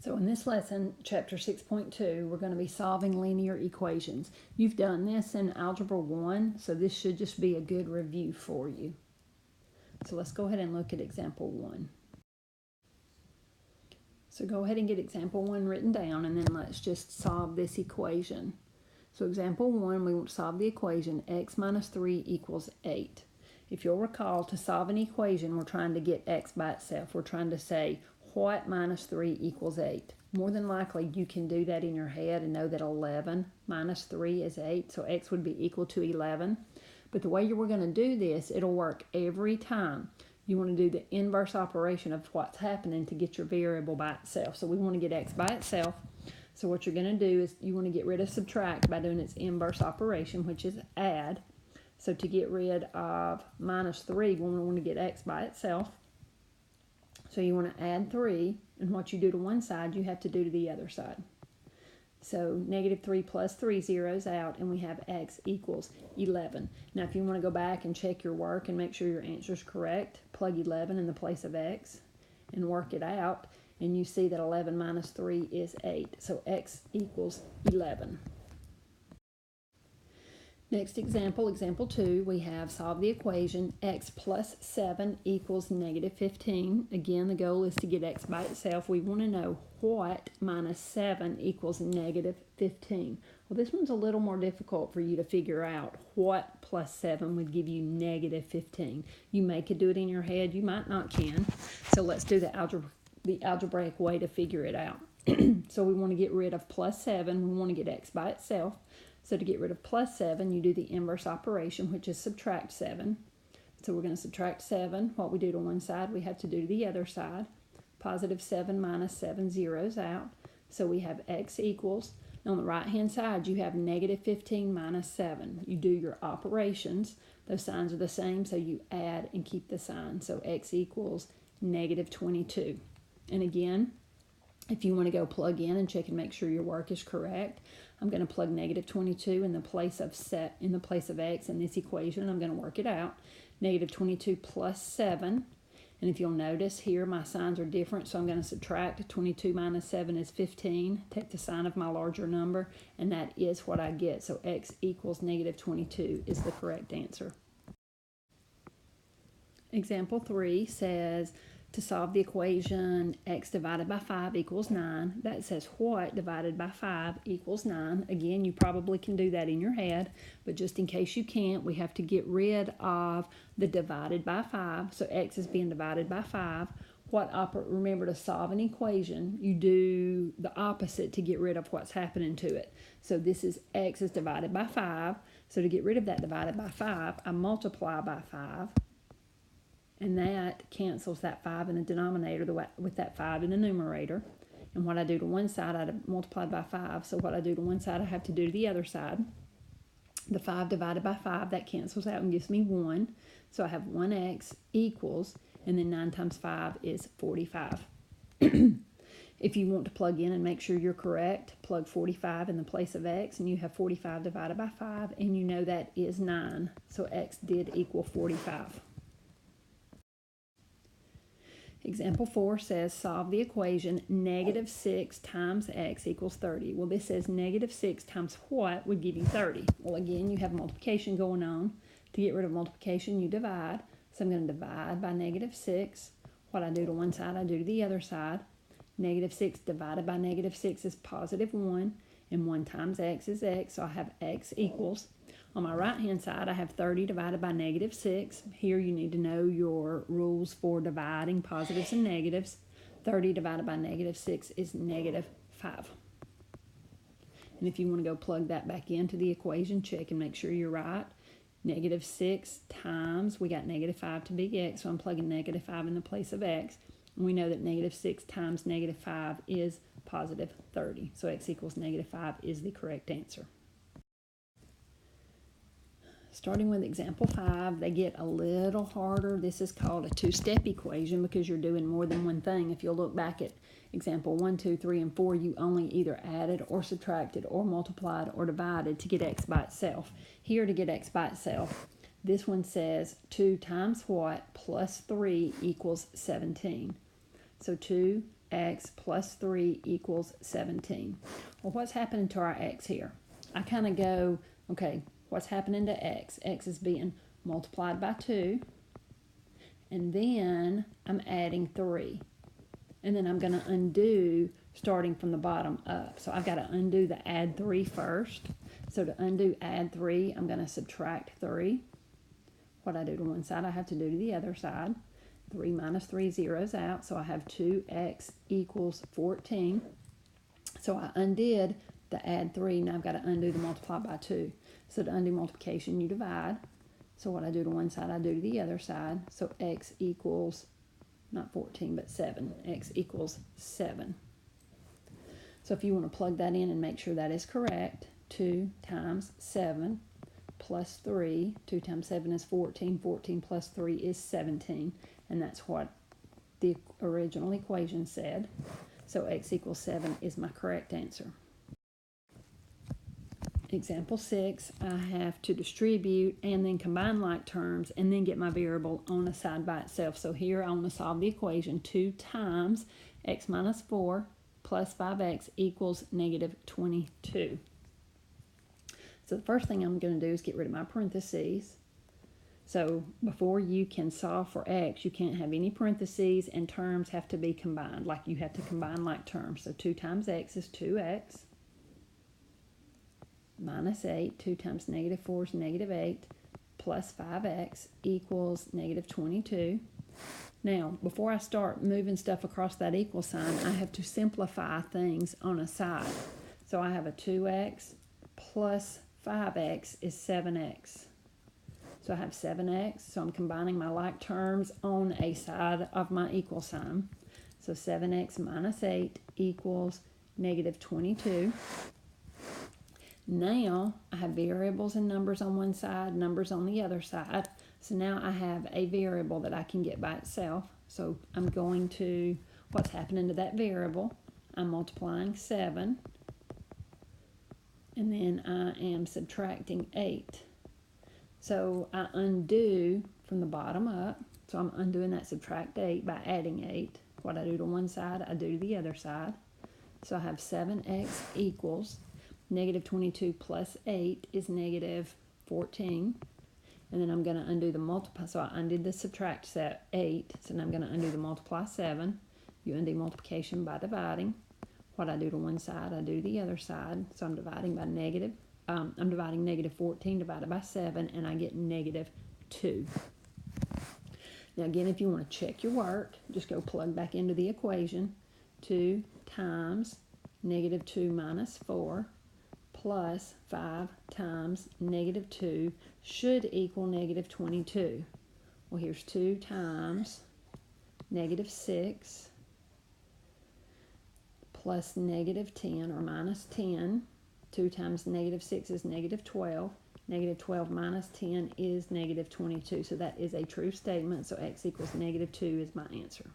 So in this lesson, chapter 6.2, we're going to be solving linear equations. You've done this in Algebra 1, so this should just be a good review for you. So let's go ahead and look at example 1. So go ahead and get example 1 written down, and then let's just solve this equation. So example 1, we want to solve the equation x minus 3 equals 8. If you'll recall, to solve an equation, we're trying to get x by itself. We're trying to say what minus 3 equals 8. More than likely, you can do that in your head and know that 11 minus 3 is 8, so x would be equal to 11. But the way you were going to do this, it'll work every time. You want to do the inverse operation of what's happening to get your variable by itself. So we want to get x by itself. So what you're going to do is you want to get rid of subtract by doing its inverse operation, which is add. So to get rid of minus 3, we want to get x by itself. So you want to add 3, and what you do to one side, you have to do to the other side. So negative 3 plus 3 zeros out, and we have x equals 11. Now if you want to go back and check your work and make sure your answer is correct, plug 11 in the place of x and work it out, and you see that 11 minus 3 is 8. So x equals 11. Next example, example 2, we have solve the equation x plus 7 equals negative 15. Again, the goal is to get x by itself. We want to know what minus 7 equals negative 15. Well, this one's a little more difficult for you to figure out what plus 7 would give you negative 15. You may could do it in your head, you might not can. So let's do the algebraic way to figure it out. So we want to get rid of plus 7, we want to get x by itself. So to get rid of plus 7, you do the inverse operation, which is subtract 7. So we're going to subtract 7. What we do to one side, we have to do to the other side. Positive 7 minus 7 zeros out. So we have x equals, on the right-hand side, you have negative 15 minus 7. You do your operations. Those signs are the same, so you add and keep the sign. So x equals negative 22. And again, if you want to go plug in and check and make sure your work is correct, I'm going to plug negative 22 in the place of x in this equation. I'm going to work it out. Negative 22 plus 7. And if you'll notice here, my signs are different, so I'm going to subtract 22 minus 7 is 15. Take the sign of my larger number, and that is what I get. So x equals negative 22 is the correct answer. Example 3 says, to solve the equation x divided by 5 equals 9. That says what divided by 5 equals 9. Again, you probably can do that in your head, but just in case you can't, we have to get rid of the divided by 5. So x is being divided by 5. Remember, to solve an equation, you do the opposite to get rid of what's happening to it. So this is x is divided by 5. So to get rid of that divided by 5, I multiply by 5. And that cancels that 5 in the denominator with that 5 in the numerator. And what I do to one side, I multiply by 5. So what I do to one side, I have to do to the other side. The 5 divided by 5, that cancels out and gives me 1. So I have 1x equals, and then 9 times 5 is 45. If you want to plug in and make sure you're correct, plug 45 in the place of x, and you have 45 divided by 5, and you know that is 9. So x did equal 45. Example 4 says solve the equation negative 6 times x equals 30. Well, this says negative 6 times what would give you 30? Well, again, you have multiplication going on. To get rid of multiplication, you divide. So I'm going to divide by negative 6. What I do to one side, I do to the other side. Negative 6 divided by negative 6 is positive 1, and 1 times x is x, so I have x equals. On my right-hand side, I have 30 divided by negative 6. Here you need to know your rules for dividing positives and negatives. 30 divided by negative 6 is negative 5. And if you want to go plug that back into the equation, check and make sure you're right. Negative 6 times, we got negative 5 to be x, so I'm plugging negative 5 in the place of x. And we know that negative 6 times negative 5 is positive 30. So x equals negative 5 is the correct answer. Starting with example 5, they get a little harder. This is called a two-step equation because you're doing more than one thing. If you'll look back at example 1, 2, 3, and 4, you only either added or subtracted or multiplied or divided to get x by itself. Here, to get x by itself, this one says 2 times what plus 3 equals 17. So 2 x plus 3 equals 17. Well, what's happening to our x here? I kind of go, okay, what's happening to x? X is being multiplied by 2, and then I'm adding 3. And then I'm going to undo starting from the bottom up. So I've got to undo the add 3 first. So to undo add 3, I'm going to subtract 3. What I do to one side, I have to do to the other side. 3 minus 3 zeros out, so I have 2x equals 14. So I undid the add 3, now I've got to undo the multiply by 2. So to undo multiplication, you divide. So what I do to one side, I do to the other side. So x equals, not 14, but 7. X equals 7. So if you want to plug that in and make sure that is correct, 2 times 7 plus 3, 2 times 7 is 14, 14 plus 3 is 17, and that's what the original equation said. So x equals 7 is my correct answer. Example 6, I have to distribute and then combine like terms and then get my variable on a side by itself. So here I want to solve the equation 2 times x minus 4 plus 5x equals negative 22. So the first thing I'm going to do is get rid of my parentheses. So before you can solve for x, you can't have any parentheses, and terms have to be combined. Like you have to combine like terms. So 2 times x is 2x. Minus 8, 2 times negative 4 is negative 8, plus 5x equals negative 22. Now, before I start moving stuff across that equal sign, I have to simplify things on a side. So I have a 2x plus 5x is 7x. So I have 7x, so I'm combining my like terms on a side of my equal sign. So 7x minus 8 equals negative 22. Now I have variables and numbers on one side, numbers on the other side. So now I have a variable that I can get by itself. So I'm going to, what's happening to that variable? I'm multiplying 7. And then I am subtracting 8. So I undo from the bottom up. So I'm undoing that subtract 8 by adding 8. What I do to one side, I do to the other side. So I have 7x equals negative 22 plus 8 is negative 14. And then I'm going to undo the multiply. So I undid the subtract 8. So now I'm going to undo the multiply 7. You undo multiplication by dividing. What I do to one side, I do to the other side. So I'm dividing by negative. I'm dividing negative 14 divided by 7, and I get negative 2. Now again, if you want to check your work, just go plug back into the equation. 2 times negative 2 minus 4 plus 5 times negative 2 should equal negative 22. Well, here's 2 times negative 6 plus negative 10 or minus 10. 2 times negative 6 is negative 12. Negative 12 minus 10 is negative 22. So that is a true statement. So x equals negative 2 is my answer.